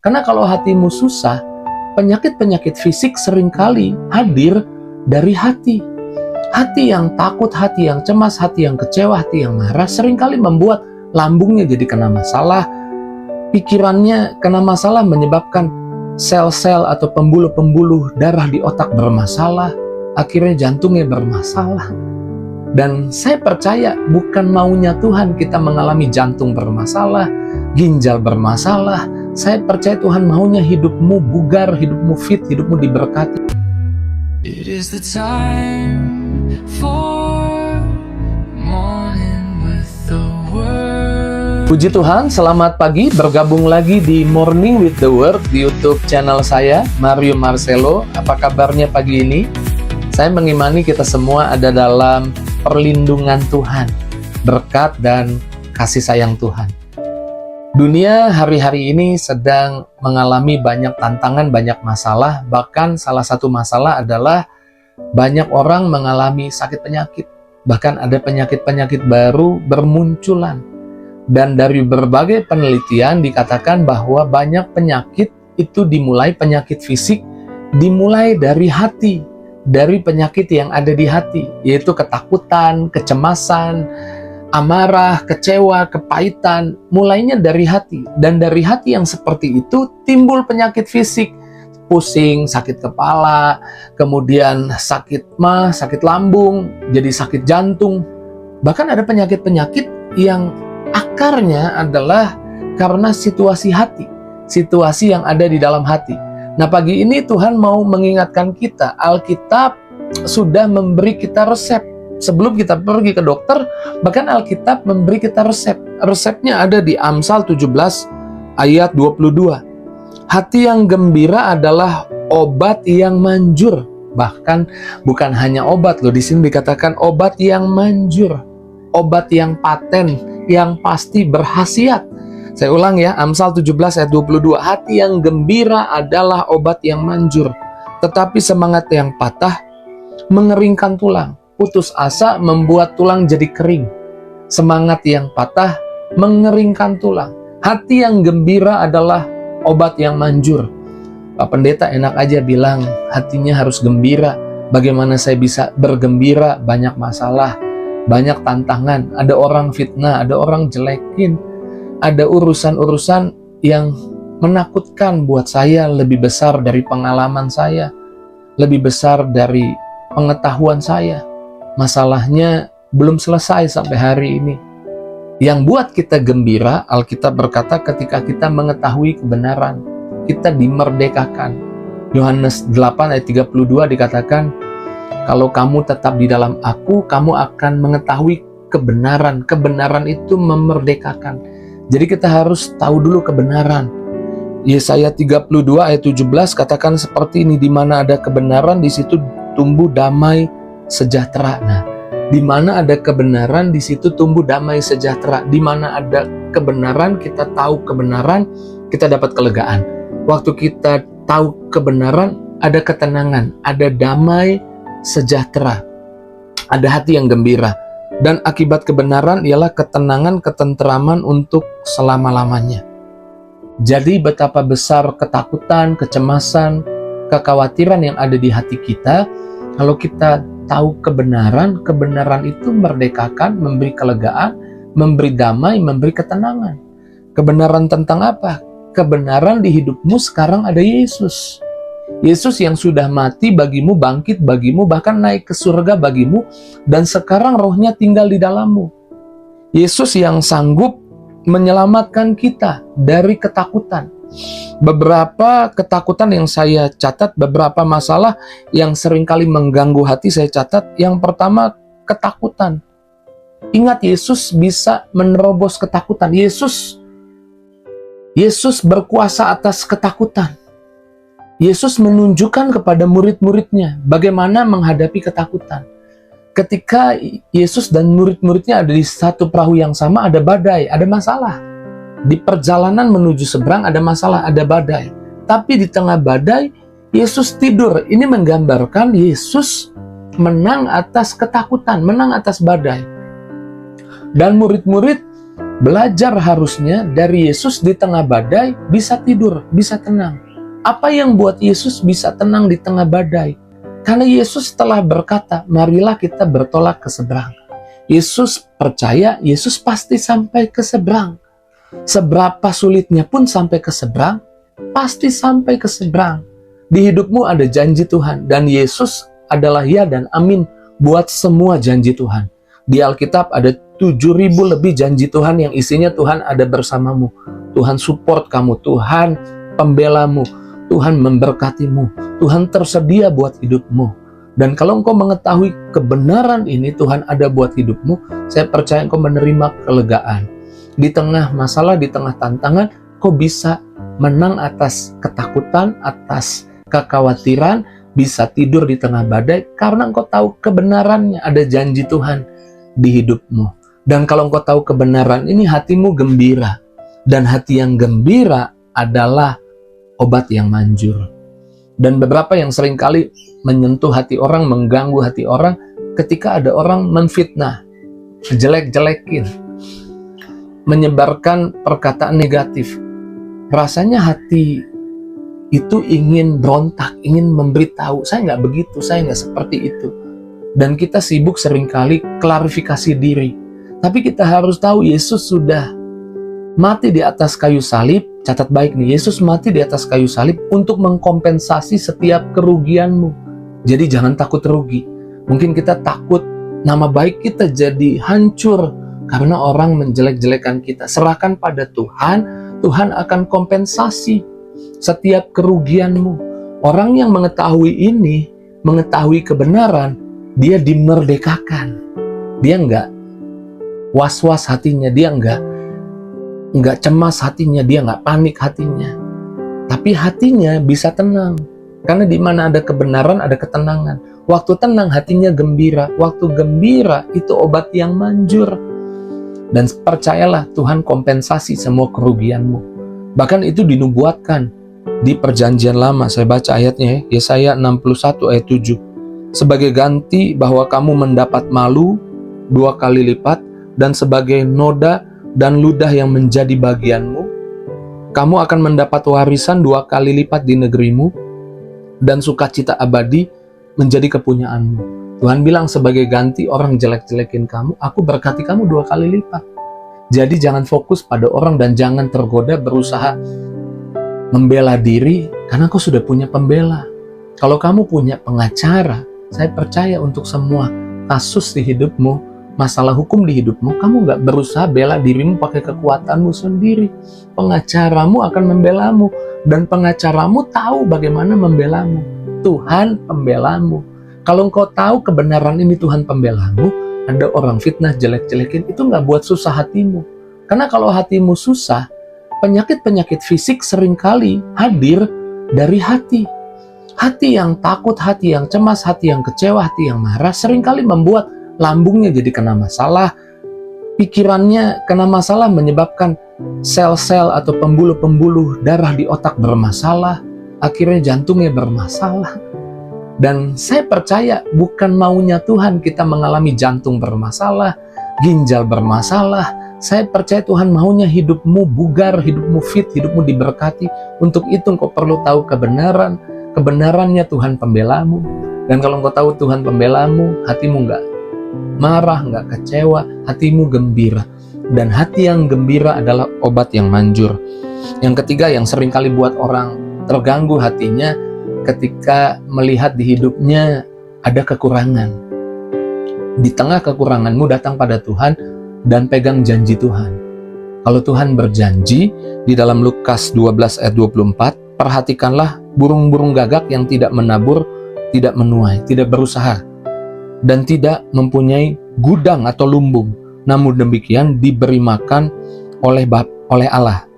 Karena kalau hatimu susah, penyakit-penyakit fisik seringkali hadir dari hati. Hati yang takut, hati yang cemas, hati yang kecewa, hati yang marah seringkali membuat lambungnya jadi kena masalah, pikirannya kena masalah, menyebabkan sel-sel atau pembuluh-pembuluh darah di otak bermasalah, akhirnya jantungnya bermasalah. Dan saya percaya bukan maunya Tuhan kita mengalami jantung bermasalah, ginjal bermasalah. Saya percaya Tuhan maunya hidupmu bugar, hidupmu fit, hidupmu diberkati. It is the time for morning with the word. Puji Tuhan, selamat pagi, bergabung lagi di Morning with the Word di YouTube channel saya, Mario Marcelo. Apa kabarnya pagi ini? Saya mengimani kita semua ada dalam perlindungan Tuhan, berkat dan kasih sayang Tuhan. Dunia hari-hari ini sedang mengalami banyak tantangan, banyak masalah. Bahkan salah satu masalah adalah banyak orang mengalami sakit penyakit. Bahkan ada penyakit-penyakit baru bermunculan. Dan dari berbagai penelitian dikatakan bahwa banyak penyakit itu dimulai, penyakit fisik dimulai dari hati. Dari penyakit yang ada di hati, yaitu ketakutan, kecemasan, amarah, kecewa, kepahitan, mulainya dari hati. Dan dari hati yang seperti itu timbul penyakit fisik, pusing, sakit kepala, kemudian sakit mah, sakit lambung, jadi sakit jantung. Bahkan ada penyakit-penyakit yang akarnya adalah karena situasi hati, situasi yang ada di dalam hati. Nah, pagi ini Tuhan mau mengingatkan kita, Alkitab sudah memberi kita resep. Sebelum kita pergi ke dokter, bahkan Alkitab memberi kita resep. Resepnya ada di Amsal 17 ayat 22. Hati yang gembira adalah obat yang manjur. Bahkan bukan hanya obat loh, di sini dikatakan obat yang manjur. Obat yang paten, yang pasti berkhasiat. Saya ulang ya, Amsal 17 ayat 22. Hati yang gembira adalah obat yang manjur, tetapi semangat yang patah mengeringkan tulang. Putus asa membuat tulang jadi kering. Semangat yang patah mengeringkan tulang. Hati yang gembira adalah obat yang manjur. Pak Pendeta enak aja bilang hatinya harus gembira. Bagaimana saya bisa bergembira? Banyak masalah, banyak tantangan. Ada orang fitnah, ada orang jelekin. Ada urusan-urusan yang menakutkan buat saya, lebih besar dari pengalaman saya, lebih besar dari pengetahuan saya. Masalahnya belum selesai sampai hari ini. Yang buat kita gembira, Alkitab berkata ketika kita mengetahui kebenaran, kita dimerdekakan. Yohanes 8 ayat 32 dikatakan, kalau kamu tetap di dalam aku, kamu akan mengetahui kebenaran. Kebenaran itu memerdekakan. Jadi kita harus tahu dulu kebenaran. Yesaya 32 ayat 17 katakan seperti ini, di mana ada kebenaran di situ tumbuh damai sejahtera. Nah, di mana ada kebenaran di situ tumbuh damai sejahtera. Di mana ada kebenaran, kita tahu kebenaran, kita dapat kelegaan. Waktu kita tahu kebenaran, ada ketenangan, ada damai sejahtera. Ada hati yang gembira. Dan akibat kebenaran ialah ketenangan, ketenteraman untuk selama-lamanya. Jadi betapa besar ketakutan, kecemasan, kekhawatiran yang ada di hati kita. Kalau kita tahu kebenaran, kebenaran itu merdekakan, memberi kelegaan, memberi damai, memberi ketenangan. Kebenaran tentang apa? Kebenaran di hidupmu sekarang ada Yesus. Yesus yang sudah mati bagimu, bangkit bagimu, bahkan naik ke surga bagimu, dan sekarang rohnya tinggal di dalammu. Yesus yang sanggup menyelamatkan kita dari ketakutan. Beberapa ketakutan yang saya catat, beberapa masalah yang seringkali mengganggu hati saya catat. Yang pertama, ketakutan. Ingat, Yesus bisa menerobos ketakutan. Yesus berkuasa atas ketakutan. Yesus menunjukkan kepada murid-muridnya bagaimana menghadapi ketakutan. Ketika Yesus dan murid-muridnya ada di satu perahu yang sama, ada badai, ada masalah. Di perjalanan menuju seberang ada masalah, ada badai. Tapi di tengah badai, Yesus tidur. Ini menggambarkan Yesus menang atas ketakutan, menang atas badai. Dan murid-murid Belajar harusnya dari Yesus di tengah badai bisa tidur, bisa tenang. Apa yang buat Yesus bisa tenang di tengah badai? Karena Yesus telah berkata, marilah kita bertolak ke seberang. Yesus percaya, Yesus pasti sampai ke seberang. Seberapa sulitnya pun sampai ke seberang, pasti sampai ke seberang. Di hidupmu ada janji Tuhan, dan Yesus adalah ya dan amin buat semua janji Tuhan. Di Alkitab ada 7.000 lebih janji Tuhan yang isinya Tuhan ada bersamamu. Tuhan support kamu, Tuhan pembelamu, Tuhan memberkatimu, Tuhan tersedia buat hidupmu. Dan kalau engkau mengetahui kebenaran ini, Tuhan ada buat hidupmu, saya percaya engkau menerima kelegaan. Di tengah masalah, di tengah tantangan, kau bisa menang atas ketakutan, atas kekhawatiran, bisa tidur di tengah badai, karena engkau tahu kebenarannya, ada janji Tuhan di hidupmu. Dan kalau engkau tahu kebenaran ini, hatimu gembira. Dan hati yang gembira adalah obat yang manjur. Dan beberapa yang seringkali menyentuh hati orang, mengganggu hati orang, ketika ada orang menfitnah, jelek-jelekin, menyebarkan perkataan negatif. Rasanya hati itu ingin berontak, ingin memberitahu, saya nggak begitu, saya nggak seperti itu. Dan kita sibuk seringkali klarifikasi diri. Tapi kita harus tahu Yesus sudah mati di atas kayu salib. Catat baik nih, Yesus mati di atas kayu salib untuk mengkompensasi setiap kerugianmu. Jadi jangan takut rugi. Mungkin kita takut nama baik kita jadi hancur karena orang menjelek-jelekan kita. Serahkan pada Tuhan, Tuhan akan kompensasi setiap kerugianmu. Orang yang mengetahui ini, mengetahui kebenaran, dia dimerdekakan. Dia enggak was-was hatinya, dia enggak cemas hatinya, dia enggak panik hatinya. Tapi hatinya bisa tenang. Karena di mana ada kebenaran, ada ketenangan. Waktu tenang, hatinya gembira. Waktu gembira, itu obat yang manjur. Dan percayalah, Tuhan kompensasi semua kerugianmu. Bahkan itu dinubuatkan di perjanjian lama. Saya baca ayatnya ya, Yesaya 61 ayat 7. Sebagai ganti bahwa kamu mendapat malu 2 kali lipat, dan sebagai noda dan ludah yang menjadi bagianmu, kamu akan mendapat warisan 2 kali lipat di negerimu, dan sukacita abadi menjadi kepunyaanmu. Tuhan bilang sebagai ganti orang jelek-jelekin kamu, aku berkati kamu 2 kali lipat. Jadi jangan fokus pada orang dan jangan tergoda berusaha membela diri, karena kau sudah punya pembela. Kalau kamu punya pengacara, saya percaya untuk semua kasus di hidupmu, masalah hukum di hidupmu, kamu nggak berusaha bela dirimu pakai kekuatanmu sendiri. Pengacaramu akan membelamu, dan pengacaramu tahu bagaimana membelamu. Tuhan pembelamu. Kalau engkau tahu kebenaran ini Tuhan pembelamu, ada orang fitnah jelek-jelekin, itu nggak buat susah hatimu. Karena kalau hatimu susah, penyakit-penyakit fisik seringkali hadir dari hati. Hati yang takut, hati yang cemas, hati yang kecewa, hati yang marah, seringkali membuat lambungnya jadi kena masalah, pikirannya kena masalah, menyebabkan sel-sel atau pembuluh-pembuluh darah di otak bermasalah, akhirnya jantungnya bermasalah. Dan saya percaya bukan maunya Tuhan kita mengalami jantung bermasalah, ginjal bermasalah. Saya percaya Tuhan maunya hidupmu bugar, hidupmu fit, hidupmu diberkati. Untuk itu engkau perlu tahu kebenaran. Kebenarannya Tuhan pembelamu. Dan kalau engkau tahu Tuhan pembelamu, hatimu enggak marah, enggak kecewa, hatimu gembira. Dan hati yang gembira adalah obat yang manjur. Yang ketiga yang seringkali buat orang terganggu hatinya, ketika melihat di hidupnya ada kekurangan. Di tengah kekuranganmu datang pada Tuhan dan pegang janji Tuhan. Kalau Tuhan berjanji di dalam Lukas 12 ayat 24, perhatikanlah burung-burung gagak yang tidak menabur, tidak menuai, tidak berusaha, dan tidak mempunyai gudang atau lumbung, namun demikian diberi makan oleh Allah.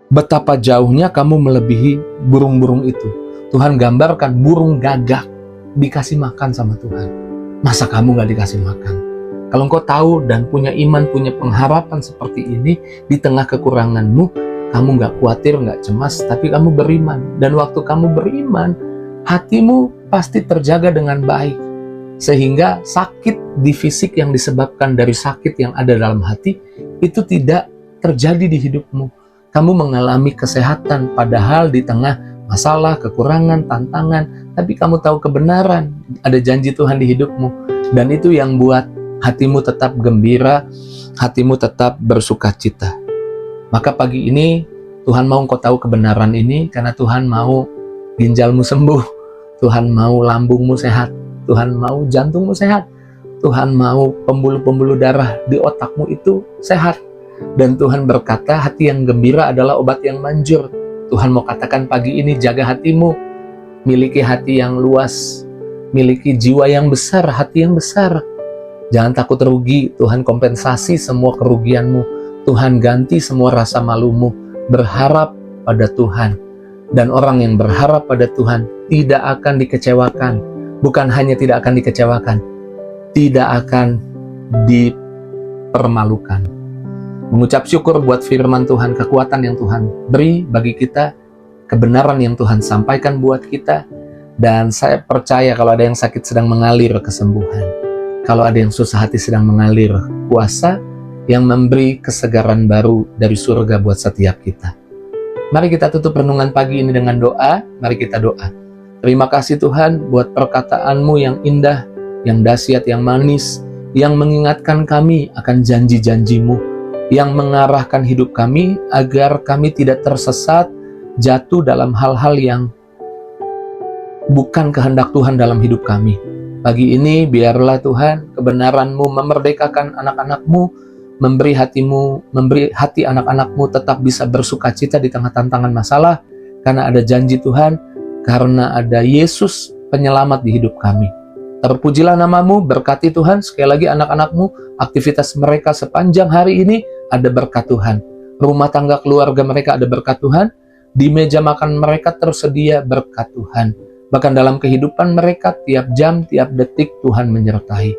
Betapa jauhnya kamu melebihi burung-burung itu. Tuhan gambarkan burung gagak dikasih makan sama Tuhan. Masa kamu gak dikasih makan? Kalau engkau tahu dan punya iman, punya pengharapan seperti ini, di tengah kekuranganmu, kamu gak khawatir, gak cemas, tapi kamu beriman. Dan waktu kamu beriman, hatimu pasti terjaga dengan baik. Sehingga sakit di fisik yang disebabkan dari sakit yang ada dalam hati, itu tidak terjadi di hidupmu. Kamu mengalami kesehatan, padahal di tengah masalah, kekurangan, tantangan, tapi kamu tahu kebenaran, ada janji Tuhan di hidupmu, dan itu yang buat hatimu tetap gembira, hatimu tetap bersuka cita. Maka pagi ini Tuhan mau engkau tahu kebenaran ini, karena Tuhan mau ginjalmu sembuh, Tuhan mau lambungmu sehat, Tuhan mau jantungmu sehat, Tuhan mau pembuluh-pembuluh darah di otakmu itu sehat. Dan Tuhan berkata, hati yang gembira adalah obat yang manjur. Tuhan mau katakan pagi ini, jaga hatimu, miliki hati yang luas, miliki jiwa yang besar, hati yang besar. Jangan takut rugi, Tuhan kompensasi semua kerugianmu, Tuhan ganti semua rasa malumu. Berharap pada Tuhan. Dan orang yang berharap pada Tuhan tidak akan dikecewakan. Bukan hanya tidak akan dikecewakan, tidak akan dipermalukan. Mengucap syukur buat firman Tuhan, kekuatan yang Tuhan beri bagi kita, kebenaran yang Tuhan sampaikan buat kita. Dan saya percaya kalau ada yang sakit sedang mengalir kesembuhan, kalau ada yang susah hati sedang mengalir kuasa yang memberi kesegaran baru dari surga buat setiap kita. Mari kita tutup renungan pagi ini dengan doa. Mari kita doa. Terima kasih Tuhan buat perkataanmu yang indah, yang dahsyat, yang manis, yang mengingatkan kami akan janji-janjimu, yang mengarahkan hidup kami agar kami tidak tersesat, jatuh dalam hal-hal yang bukan kehendak Tuhan dalam hidup kami. Pagi ini biarlah Tuhan kebenaran-Mu memerdekakan anak-anak-Mu, memberi hati anak-anak-Mu tetap bisa bersuka cita di tengah tantangan masalah, karena ada janji Tuhan, karena ada Yesus penyelamat di hidup kami. Terpujilah nama-Mu, berkati Tuhan, sekali lagi anak-anak-Mu, aktivitas mereka sepanjang hari ini ada berkat Tuhan. Rumah tangga keluarga mereka ada berkat Tuhan, di meja makan mereka tersedia berkat Tuhan. Bahkan dalam kehidupan mereka, tiap jam, tiap detik Tuhan menyertai.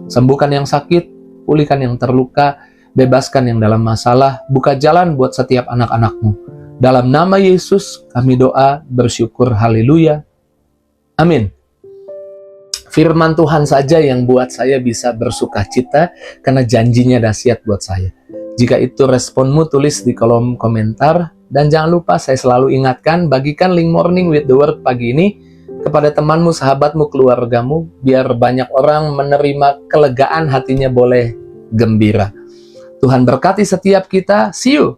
Sembuhkan yang sakit, pulihkan yang terluka, bebaskan yang dalam masalah, buka jalan buat setiap anak-anak-Mu. Dalam nama Yesus kami doa, bersyukur, haleluya, amin. Firman Tuhan saja yang buat saya bisa bersuka cita, karena janjinya dahsyat buat saya. Jika itu responmu, tulis di kolom komentar. Dan jangan lupa, saya selalu ingatkan, bagikan link Morning with the Word pagi ini kepada temanmu, sahabatmu, keluargamu, biar banyak orang menerima kelegaan, hatinya boleh gembira. Tuhan berkati setiap kita. See you!